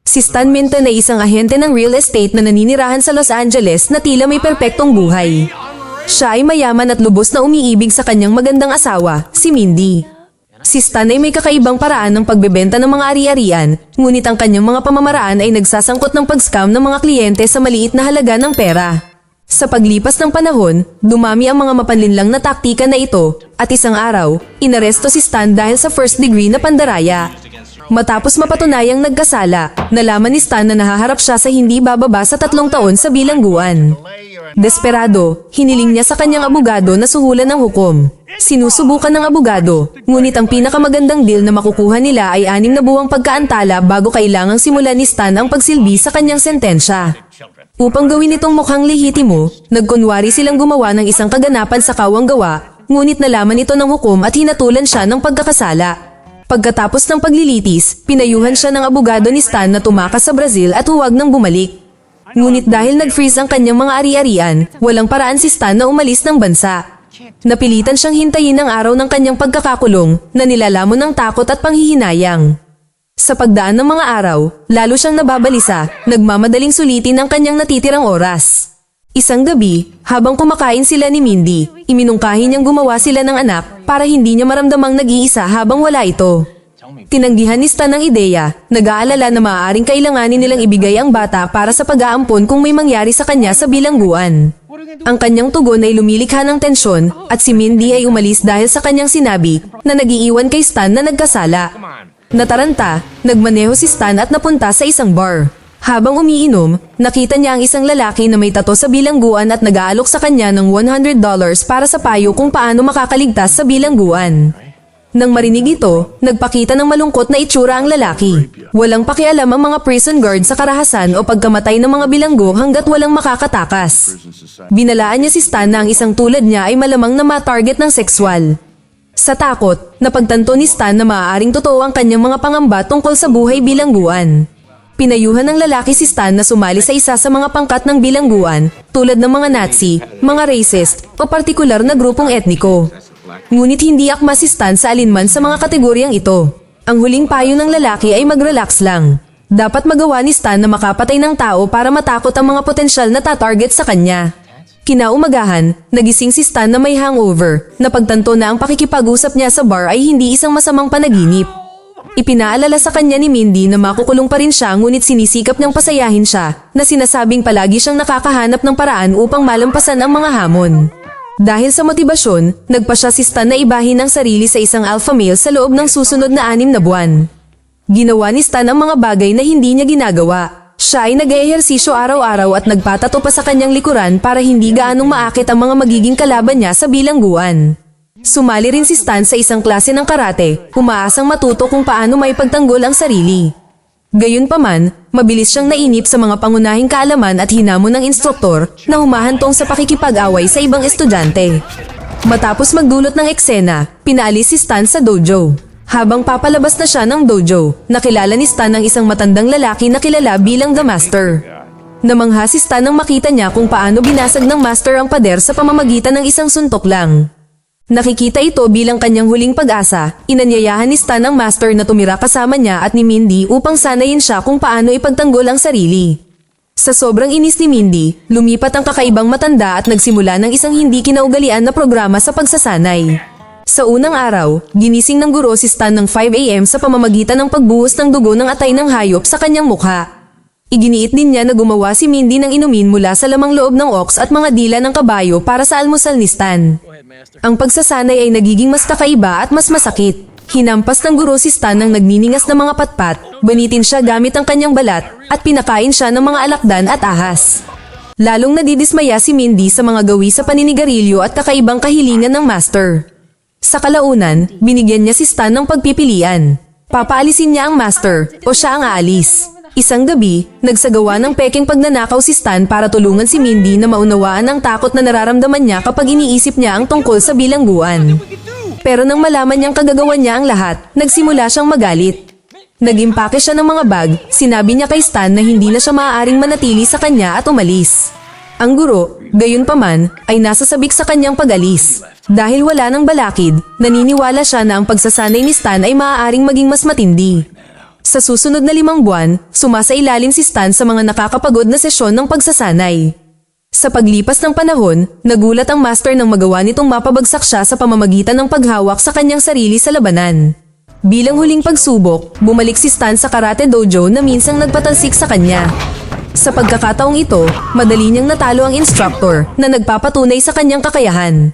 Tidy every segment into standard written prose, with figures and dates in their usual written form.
Si Stan Minton ay isang ahente ng real estate na naninirahan sa Los Angeles na tila may perpektong buhay. Siya ay mayaman at lubos na umiibig sa kanyang magandang asawa, si Mindy. Si Stan ay may kakaibang paraan ng pagbebenta ng mga ari-arian, ngunit ang kanyang mga pamamaraan ay nagsasangkot ng pag-scam ng mga kliyente sa maliit na halaga ng pera. Sa paglipas ng panahon, dumami ang mga mapanlinlang na taktika na ito, at isang araw, inaresto si Stan dahil sa first degree na pandaraya. Matapos mapatunayang nagkasala, nalaman ni Stan na nahaharap siya sa hindi bababa sa 3 taon sa bilangguan. Desperado, hiniling niya sa kanyang abogado na suhulan ng hukom. Sinusubukan ng abogado, ngunit ang pinakamagandang deal na makukuha nila ay 6 na buwang pagkaantala bago kailangang simulan ni Stan ang pagsilbi sa kanyang sentensya. Upang gawin itong mukhang lehitimo, nagkunwari silang gumawa ng isang kaganapan sa kawang-gawa, ngunit nalaman ito ng hukom at hinatulan siya ng pagkakasala. Pagkatapos ng paglilitis, pinayuhan siya ng abogado ni Stan na tumakas sa Brazil at huwag nang bumalik. Ngunit dahil nag-freeze ang kanyang mga ari-arian, walang paraan si Stan na umalis ng bansa. Napilitan siyang hintayin ang araw ng kanyang pagkakakulong na nilalamon ng takot at panghihinayang. Sa pagdaan ng mga araw, lalo siyang nababalisa, nagmamadaling sulitin ang kanyang natitirang oras. Isang gabi, habang kumakain sila ni Mindy, iminungkahi niyang gumawa sila ng anak para hindi niya maramdamang nag-iisa habang wala ito. Tinanggihan ni Stan ang ideya, nag-aalala na maaaring kailanganin nilang ibigay ang bata para sa pag-aampon kung may mangyari sa kanya sa bilangguan. Ang kanyang tugon ay lumilikha ng tensyon at si Mindy ay umalis dahil sa kanyang sinabi na nag-iiwan kay Stan na nagkasala. Nataranta, nagmaneho si Stan at napunta sa isang bar. Habang umiinom, nakita niya ang isang lalaki na may tato sa bilangguan at nag-aalok sa kanya ng $100 para sa payo kung paano makakaligtas sa bilangguan. Nang marinig ito, nagpakita ng malungkot na itsura ang lalaki. Walang pakialam ang mga prison guard sa karahasan o pagkamatay ng mga bilanggo hanggat walang makakatakas. Binalaan niya si Stan na ang isang tulad niya ay malamang na ma-target ng sexual. Sa takot, napagtanto ni Stan na maaaring totoo ang kanyang mga pangamba tungkol sa buhay bilangguan. Pinayuhan ng lalaki si Stan na sumali sa isa sa mga pangkat ng bilangguan, tulad ng mga Nazi, mga racist, o partikular na grupong etniko. Ngunit hindi akma si Stan sa alinman sa mga kategoryang ito. Ang huling payo ng lalaki ay mag-relax lang. Dapat magawa ni Stan na makapatay ng tao para matakot ang mga potensyal na tatarget sa kanya. Kinaumagahan, nagising si Stan na may hangover, napagtanto na ang pakikipag-usap niya sa bar ay hindi isang masamang panaginip. Ipinaalala sa kanya ni Mindy na makukulong pa rin siya ngunit sinisikap niyang pasayahin siya, na sinasabing palagi siyang nakakahanap ng paraan upang malampasan ang mga hamon. Dahil sa motibasyon, nagpasya si Stan na ibahin ang sarili sa isang alpha male sa loob ng susunod na 6 na buwan. Ginawa ni Stan ang mga bagay na hindi niya ginagawa. Siya ay nag-eehersisyo araw-araw at nagpatato pa sa kanyang likuran para hindi gaanong maakit ang mga magiging kalaban niya sa bilangguan. Sumali rin si Stan sa isang klase ng karate, umaasang matuto kung paano may pagtanggol ang sarili. Gayunpaman, mabilis siyang nainip sa mga pangunahing kaalaman at hinamon ng instruktor na humahantong sa pakikipag-away sa ibang estudyante. Matapos magdulot ng eksena, pinaalis si Stan sa dojo. Habang papalabas na siya ng dojo, nakilala ni Stan ang isang matandang lalaki na kilala bilang The Master. Namangha si Stan nang makita niya kung paano binasag ng Master ang pader sa pamamagitan ng isang suntok lang. Nakikita ito bilang kanyang huling pag-asa, inanyayahan ni Stan ang Master na tumira kasama niya at ni Mindy upang sanayin siya kung paano ipagtanggol ang sarili. Sa sobrang inis ni Mindy, lumipat ang kakaibang matanda at nagsimula ng isang hindi kinaugalian na programa sa pagsasanay. Sa unang araw, ginising ng guro si Stan ng 5 AM sa pamamagitan ng pagbuhos ng dugo ng atay ng hayop sa kanyang mukha. Iginiit din niya na gumawa si Mindy ng inumin mula sa lamang loob ng ox at mga dila ng kabayo para sa almusal ni Stan. Ang pagsasanay ay nagiging mas kakaiba at mas masakit. Hinampas ng guro si Stan ng nagniningas na mga patpat, banitin siya gamit ang kanyang balat, at pinakain siya ng mga alakdan at ahas. Lalong nadidismaya si Mindy sa mga gawi sa paninigarilyo at kakaibang kahilingan ng Master. Sa kalaunan, binigyan niya si Stan ng pagpipilian. Papaalisin niya ang Master o siya ang aalis. Isang gabi, nagsagawa ng peking pagnanakaw si Stan para tulungan si Mindy na maunawaan ang takot na nararamdaman niya kapag iniisip niya ang tungkol sa bilangguan. Pero nang malaman niyang kagagawan niya ang lahat, nagsimula siyang magalit. Nag-impake siya ng mga bag, sinabi niya kay Stan na hindi na siya maaaring manatili sa kanya at umalis. Ang guro, gayunpaman, ay nasasabik sa kanyang pag-alis. Dahil wala ng balakid, naniniwala siya na ang pagsasanay ni Stan ay maaaring maging mas matindi. Sa susunod na 5 buwan, sumasailalim si Stan sa mga nakakapagod na sesyon ng pagsasanay. Sa paglipas ng panahon, nagulat ang master nang magawa nitong mapabagsak siya sa pamamagitan ng paghawak sa kanyang sarili sa labanan. Bilang huling pagsubok, bumalik si Stan sa karate dojo na minsang nagpatalsik sa kanya. Sa pagkakataong ito, madali niyang natalo ang instructor na nagpapatunay sa kanyang kakayahan.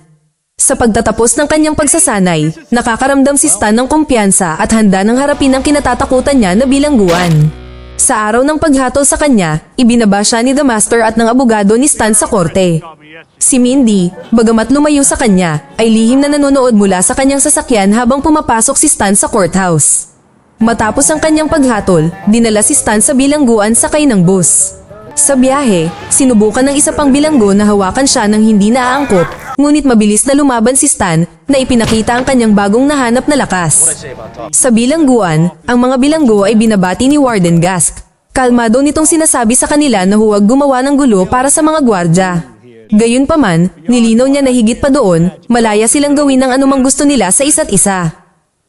Sa pagtatapos ng kanyang pagsasanay, nakakaramdam si Stan ng kumpiyansa at handa nang harapin ang kinatatakutan niya na bilangguan. Sa araw ng paghatol sa kanya, ibinaba siya ni The Master at ng abogado ni Stan sa korte. Si Mindy, bagamat lumayo sa kanya, ay lihim na nanonood mula sa kanyang sasakyan habang pumapasok si Stan sa courthouse. Matapos ang kanyang paghatol, dinala si Stan sa bilangguan sakay ng bus. Sa biyahe, sinubukan ng isa pang bilanggo na hawakan siya nang hindi naaangkop, ngunit mabilis na lumaban si Stan na ipinakita ang kanyang bagong nahanap na lakas. Sa bilangguan, ang mga bilanggo ay binabati ni Warden Gask. Kalmado nitong sinasabi sa kanila na huwag gumawa ng gulo para sa mga gwardya. Gayunpaman, nilinaw niya na higit pa doon, malaya silang gawin ang anumang gusto nila sa isa't isa.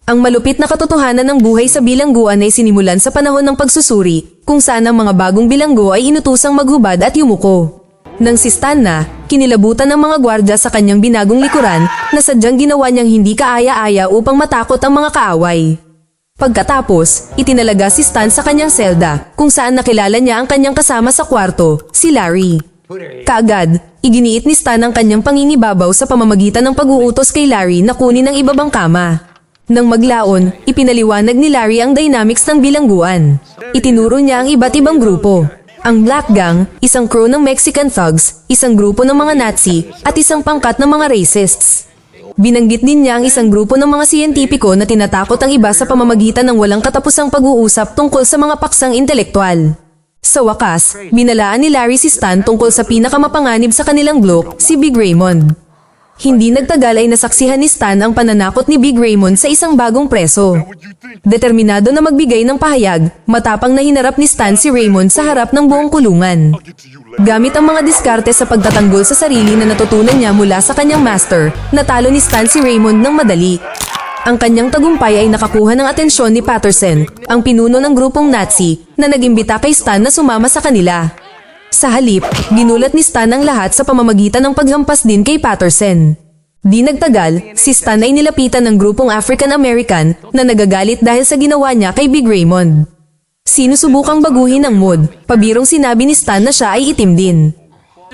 Ang malupit na katotohanan ng buhay sa bilangguan ay sinimulan sa panahon ng pagsusuri, kung saan ang mga bagong bilanggo ay inutusang maghubad at yumuko. Nang si Stan na, kinilabutan ng mga gwardya sa kanyang binagong likuran na sadyang ginawa niyang hindi kaaya-aya upang matakot ang mga kaaway. Pagkatapos, itinalaga si Stan sa kanyang selda, kung saan nakilala niya ang kanyang kasama sa kwarto, si Larry. Kaagad, iginiit ni Stan ang kanyang pangingibabaw sa pamamagitan ng pag-uutos kay Larry na kunin ang ibabang kama. Nang maglaon, ipinaliwanag ni Larry ang dynamics ng bilangguan. Itinuro niya ang iba't ibang grupo. Ang Black Gang, isang crew ng Mexican thugs, isang grupo ng mga Nazi, at isang pangkat ng mga racists. Binanggit din niya ang isang grupo ng mga siyentipiko na tinatakot ang iba sa pamamagitan ng walang katapusang pag-uusap tungkol sa mga paksang intelektual. Sa wakas, binalaan ni Larry si Stan tungkol sa pinakamapanganib sa kanilang bloke, si Big Raymond. Hindi nagtagal ay nasaksihan ni Stan ang pananakot ni Big Raymond sa isang bagong preso. Determinado na magbigay ng pahayag, matapang na hinarap ni Stan si Raymond sa harap ng buong kulungan. Gamit ang mga diskarte sa pagtatanggol sa sarili na natutunan niya mula sa kanyang master, natalo ni Stan si Raymond ng madali. Ang kanyang tagumpay ay nakakuha ng atensyon ni Patterson, ang pinuno ng grupong Nazi, na nagimbita kay Stan na sumama sa kanila. Sa halip, ginulat ni Stan ang lahat sa pamamagitan ng paghampas din kay Patterson. Di nagtagal, si Stan ay nilapitan ng grupong African-American na nagagalit dahil sa ginawa niya kay Big Raymond. Sinusubukang baguhin ang mood, pabirong sinabi ni Stan na siya ay itim din.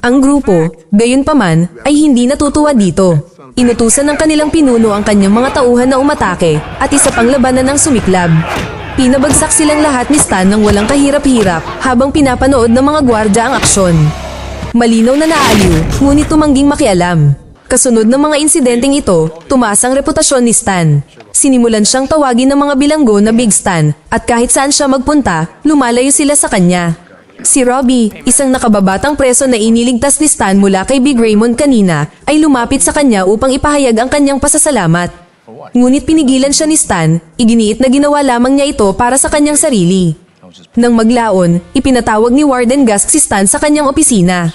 Ang grupo, gayunpaman, ay hindi natutuwa dito. Inutusan ng kanilang pinuno ang kanyang mga tauhan na umatake at isa pang labanan ang sumiklab. Pinabagsak silang lahat ni Stan nang walang kahirap-hirap habang pinapanood ng mga gwardya ang aksyon. Malinaw na naaliw, ngunit tumangging makialam. Kasunod ng mga insidenteng ito, tumaas ang reputasyon ni Stan. Sinimulan siyang tawagin ng mga bilanggo na Big Stan at kahit saan siya magpunta, lumalayo sila sa kanya. Si Robbie, isang nakababatang preso na iniligtas ni Stan mula kay Big Raymond kanina, ay lumapit sa kanya upang ipahayag ang kanyang pasasalamat. Ngunit pinigilan siya ni Stan, iginiit na ginawa lamang niya ito para sa kanyang sarili. Nang maglaon, ipinatawag ni Warden Gask si Stan sa kanyang opisina.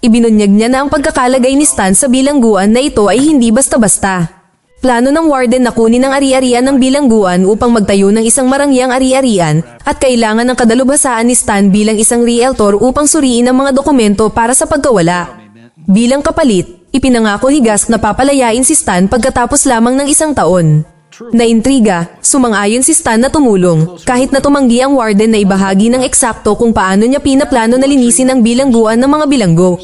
Ibinunyag niya na ang pagkakalagay ni Stan sa bilangguan na ito ay hindi basta-basta. Plano ng Warden na kunin ang ari-arian ng bilangguan upang magtayo ng isang marangyang ari-arian at kailangan ng kadalubhasaan ni Stan bilang isang realtor upang suriin ang mga dokumento para sa pagkawala. Bilang kapalit, ipinangako ni Gask na papalayain si Stan pagkatapos lamang ng isang taon. Naintriga, sumang-ayon si Stan na tumulong, kahit na tumanggi ang Warden na ibahagi ng eksakto kung paano niya pinaplano na linisin ang bilangguan ng mga bilanggo.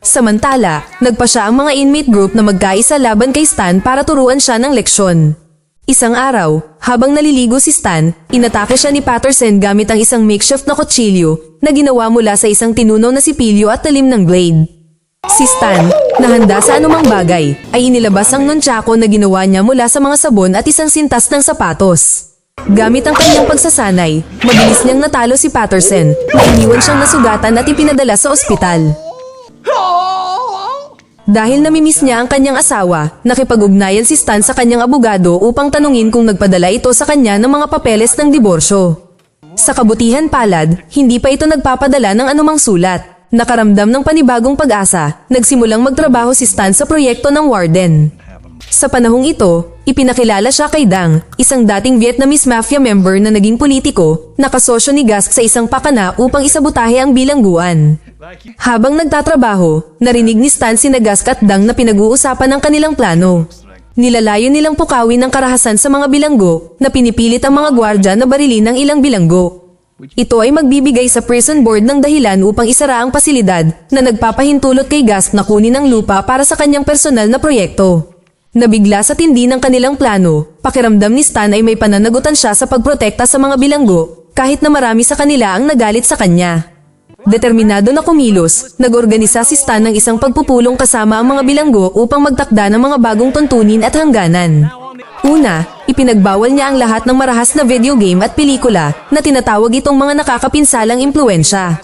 Samantala, nagpa siya ang mga inmate group na magkaisa laban kay Stan para turuan siya ng leksyon. Isang araw, habang naliligo si Stan, inatake siya ni Patterson gamit ang isang makeshift na kutsilyo na ginawa mula sa isang tinunaw na sipilyo at talim ng blade. Si Stan, na handa sa anumang bagay, ay inilabas ang nunchako na ginawa niya mula sa mga sabon at isang sintas ng sapatos. Gamit ang kanyang pagsasanay, mabilis niyang natalo si Patterson, na iniwan siyang nasugatan at ipinadala sa ospital. Dahil namimiss niya ang kanyang asawa, nakipag-ugnayan si Stan sa kanyang abogado upang tanungin kung nagpadala ito sa kanya ng mga papeles ng diborsyo. Sa kabutihan palad, hindi pa ito nagpapadala ng anumang sulat. Nakaramdam ng panibagong pag-asa, nagsimulang magtrabaho si Stan sa proyekto ng Warden. Sa panahong ito, ipinakilala siya kay Dang, isang dating Vietnamese mafia member na naging politiko, nakasosyo ni Gask sa isang pakana upang isabotahe ang bilangguan. Habang nagtatrabaho, narinig ni Stan sina Gask at Dang na pinag-uusapan ang kanilang plano. Nilalayo nilang pukawin ang karahasan sa mga bilanggo na pinipilit ang mga gwardya na barilin ng ilang bilanggo. Ito ay magbibigay sa prison board ng dahilan upang isara ang pasilidad na nagpapahintulot kay Gask na kunin ang lupa para sa kanyang personal na proyekto. Nabigla sa tindi ng kanilang plano, pakiramdam ni Stan ay may pananagutan siya sa pagprotekta sa mga bilanggo kahit na marami sa kanila ang nagalit sa kanya. Determinado na kumilos, nag-organisa si Stan ng isang pagpupulong kasama ang mga bilanggo upang magtakda ng mga bagong tuntunin at hangganan. Una, ipinagbawal niya ang lahat ng marahas na video game at pelikula na tinatawag itong mga nakakapinsalang impluensya.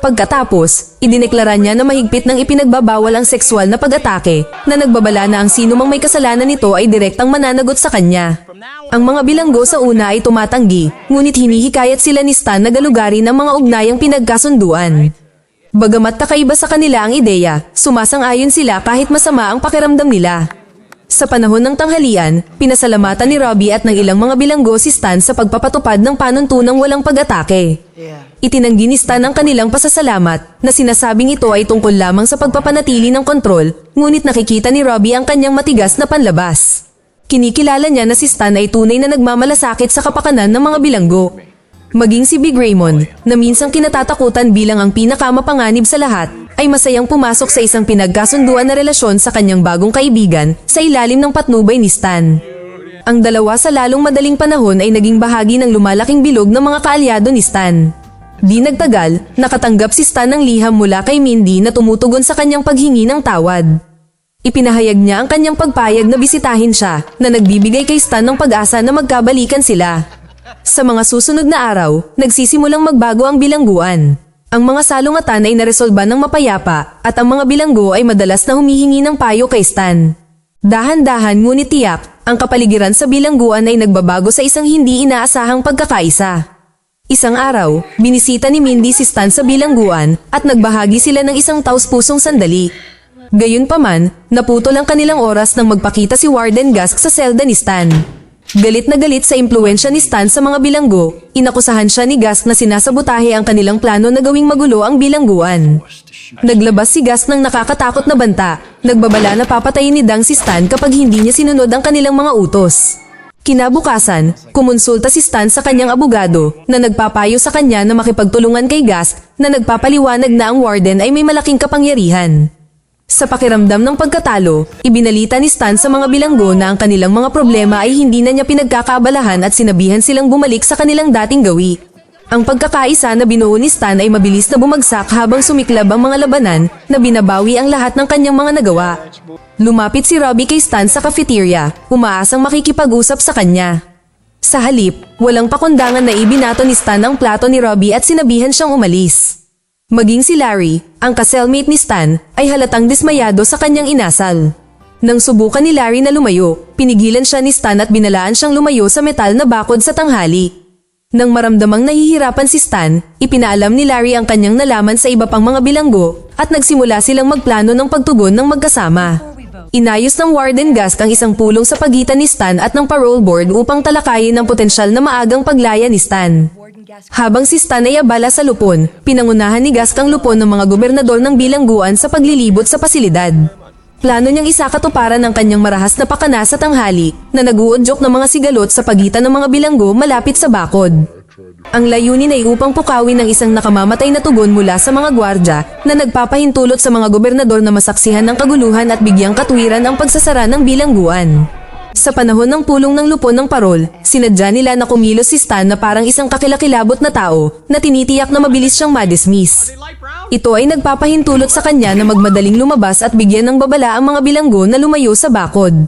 Pagkatapos, idineklara niya na mahigpit ng ipinagbabawal ang sexual na pag-atake na nagbabala na ang sino mang may kasalanan nito ay direktang mananagot sa kanya. Ang mga bilanggo sa una ay tumatanggi, ngunit hinihikayat sila ni Stan na galugarin ang mga ugnayang pinagkasunduan. Bagamat kakaiba sa kanila ang ideya, sumasang-ayon sila kahit masama ang pakiramdam nila. Sa panahon ng tanghalian, pinasalamatan ni Robbie at ng ilang mga bilanggo si Stan sa pagpapatupad ng panuntunang walang pag-atake. Itinanggi ni Stan ang kanilang pasasalamat na sinasabing ito ay tungkol lamang sa pagpapanatili ng kontrol, ngunit nakikita ni Robbie ang kanyang matigas na panlabas. Kinikilala niya na si Stan ay tunay na nagmamalasakit sa kapakanan ng mga bilanggo. Maging si Big Raymond, na minsang kinatatakutan bilang ang pinakamapanganib sa lahat, ay masayang pumasok sa isang pinagkasunduan na relasyon sa kanyang bagong kaibigan sa ilalim ng patnubay ni Stan. Ang dalawa sa lalong madaling panahon ay naging bahagi ng lumalaking bilog ng mga kaalyado ni Stan. Di nagtagal, nakatanggap si Stan ng liham mula kay Mindy na tumutugon sa kanyang paghingi ng tawad. Ipinahayag niya ang kanyang pagpayag na bisitahin siya na nagbibigay kay Stan ng pag-asa na magkabalikan sila. Sa mga susunod na araw, nagsisimulang magbago ang bilangguan. Ang mga salungatan ay naresolba ng mapayapa at ang mga bilanggo ay madalas na humihingi ng payo kay Stan. Dahan-dahan ngunit tiyak, ang kapaligiran sa bilangguan ay nagbabago sa isang hindi inaasahang pagkakaisa. Isang araw, binisita ni Mindy si Stan sa bilangguan at nagbahagi sila ng isang taus-pusong sandali. Gayunpaman, naputol ang kanilang oras nang magpakita si Warden Gask sa selda ni Stan. Galit na galit sa impluensya ni Stan sa mga bilanggo, inakusahan siya ni Gask na sinasabotahe ang kanilang plano na gawing magulo ang bilangguan. Naglabas si Gask ng nakakatakot na banta, nagbabala na papatayin ni Dang si Stan kapag hindi niya sinunod ang kanilang mga utos. Kinabukasan, kumonsulta si Stan sa kanyang abogado na nagpapayo sa kanya na makipagtulungan kay Gask na nagpapaliwanag na ang warden ay may malaking kapangyarihan. Sa pakiramdam ng pagkatalo, ibinalita ni Stan sa mga bilanggo na ang kanilang mga problema ay hindi na niya pinagkakaabalahan at sinabihan silang bumalik sa kanilang dating gawi. Ang pagkakaisa na binuo ni Stan ay mabilis na bumagsak habang sumiklab ang mga labanan na binabawi ang lahat ng kanyang mga nagawa. Lumapit si Robbie kay Stan sa cafeteria, umaasang makikipag-usap sa kanya. Sa halip, walang pakundangan na ibinato ni Stan ang plato ni Robbie at sinabihan siyang umalis. Maging si Larry, ang ka-cellmate ni Stan, ay halatang dismayado sa kanyang inasal. Nang subukan ni Larry na lumayo, pinigilan siya ni Stan at binalaan siyang lumayo sa metal na bakod sa tanghali. Nang maramdamang nahihirapan si Stan, ipinaalam ni Larry ang kanyang nalaman sa iba pang mga bilanggo at nagsimula silang magplano ng pagtugon ng magkasama. Inayos ng Warden Gask ang isang pulong sa pagitan ni Stan at ng parole board upang talakayin ang potensyal na maagang paglaya ni Stan. Habang si Stan ay abala sa lupon, pinangunahan ni Gask ang lupon ng mga gobernador ng bilangguan sa paglilibot sa pasilidad. Plano niyang isakatuparan ang kanyang marahas na pakana sa tanghali na nag-uudyok ng mga sigalot sa pagitan ng mga bilanggo malapit sa bakod. Ang layunin ay upang pukawin ang isang nakamamatay na tugon mula sa mga gwardya na nagpapahintulot sa mga gobernador na masaksihan ng kaguluhan at bigyang katwiran ang pagsasara ng bilangguan. Sa panahon ng pulong ng lupon ng parol, sinadya nila na kumilos si Stan na parang isang kakilakilabot na tao na tinitiyak na mabilis siyang madismiss. Ito ay nagpapahintulot sa kanya na magmadaling lumabas at bigyan ng babala ang mga bilanggo na lumayo sa bakod.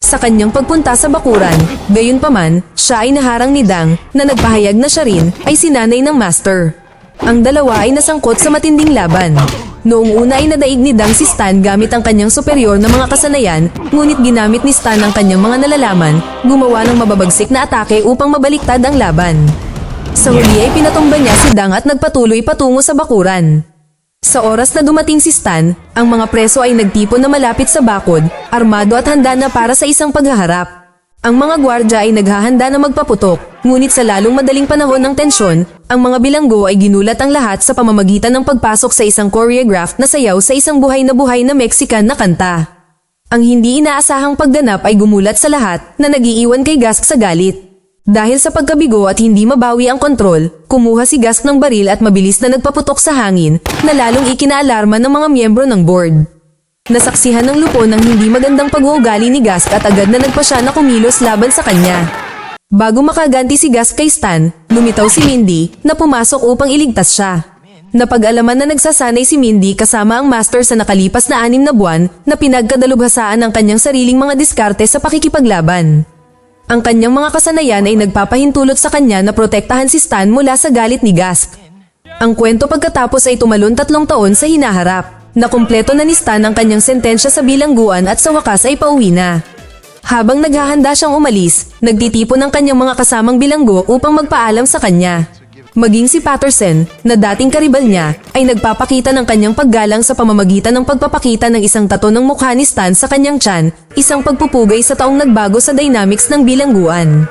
Sa kanyang pagpunta sa bakuran, gayunpaman, siya ay naharang ni Dang na nagpahayag na siya rin ay sinanay ng master. Ang dalawa ay nasangkot sa matinding laban. Noong una ay nadaig ni Dang si Stan gamit ang kanyang superior na mga kasanayan, ngunit ginamit ni Stan ang kanyang mga nalalaman, gumawa ng mababagsik na atake upang mabaliktad ang laban. Sa huli ay pinatumba niya si Dang at nagpatuloy patungo sa bakuran. Sa oras na dumating si Stan, ang mga preso ay nagtipon na malapit sa bakod, armado at handa na para sa isang paghaharap. Ang mga gwardya ay naghahanda na magpaputok, ngunit sa lalong madaling panahon ng tensyon, ang mga bilanggo ay ginulat ang lahat sa pamamagitan ng pagpasok sa isang choreographed na sayaw sa isang buhay na Mexican na kanta. Ang hindi inaasahang pagganap ay gumulat sa lahat na nagiiwan kay Gask sa galit. Dahil sa pagkabigo at hindi mabawi ang kontrol, kumuha si Gask ng baril at mabilis na nagpaputok sa hangin na lalong ikinaalarma ng mga miyembro ng board. Nasaksihan ng Lupon ang hindi magandang pag-uugali ni Gask at agad na nagpa siya na kumilos laban sa kanya. Bago makaganti si Gask kay Stan, lumitaw si Mindy na pumasok upang iligtas siya. Napag-alaman na nagsasanay si Mindy kasama ang master sa nakalipas na 6 na buwan na pinagkadalubhasaan ang kanyang sariling mga diskarte sa pakikipaglaban. Ang kanyang mga kasanayan ay nagpapahintulot sa kanya na protektahan si Stan mula sa galit ni Gask. Ang kwento pagkatapos ay tumalon 3 taon sa hinaharap. Nakumpleto na ni Stan ang kanyang sentensya sa bilangguan at sa wakas ay pauwi na. Habang naghahanda siyang umalis, nagtitipon ang kanyang mga kasamang bilanggo upang magpaalam sa kanya. Maging si Patterson, na dating karibal niya, ay nagpapakita ng kanyang paggalang sa pamamagitan ng pagpapakita ng isang tato ng mukha ni Stan sa kanyang tiyan, isang pagpupugay sa taong nagbago sa dynamics ng bilangguan.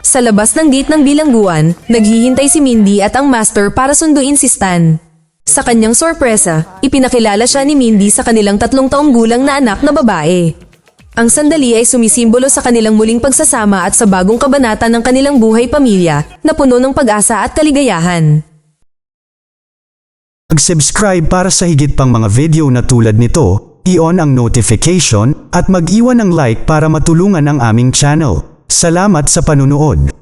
Sa labas ng gate ng bilangguan, naghihintay si Mindy at ang master para sunduin si Stan. Sa kanyang sorpresa, ipinakilala siya ni Mindy sa kanilang 3 taong gulang na anak na babae. Ang sandali ay sumisimbolo sa kanilang muling pagsasama at sa bagong kabanata ng kanilang buhay pamilya na puno ng pag-asa at kaligayahan. Mag-subscribe para sa higit pang mga video na tulad nito, i-on ang notification at mag-iwan ng like para matulungan ang aming channel. Salamat sa panunood.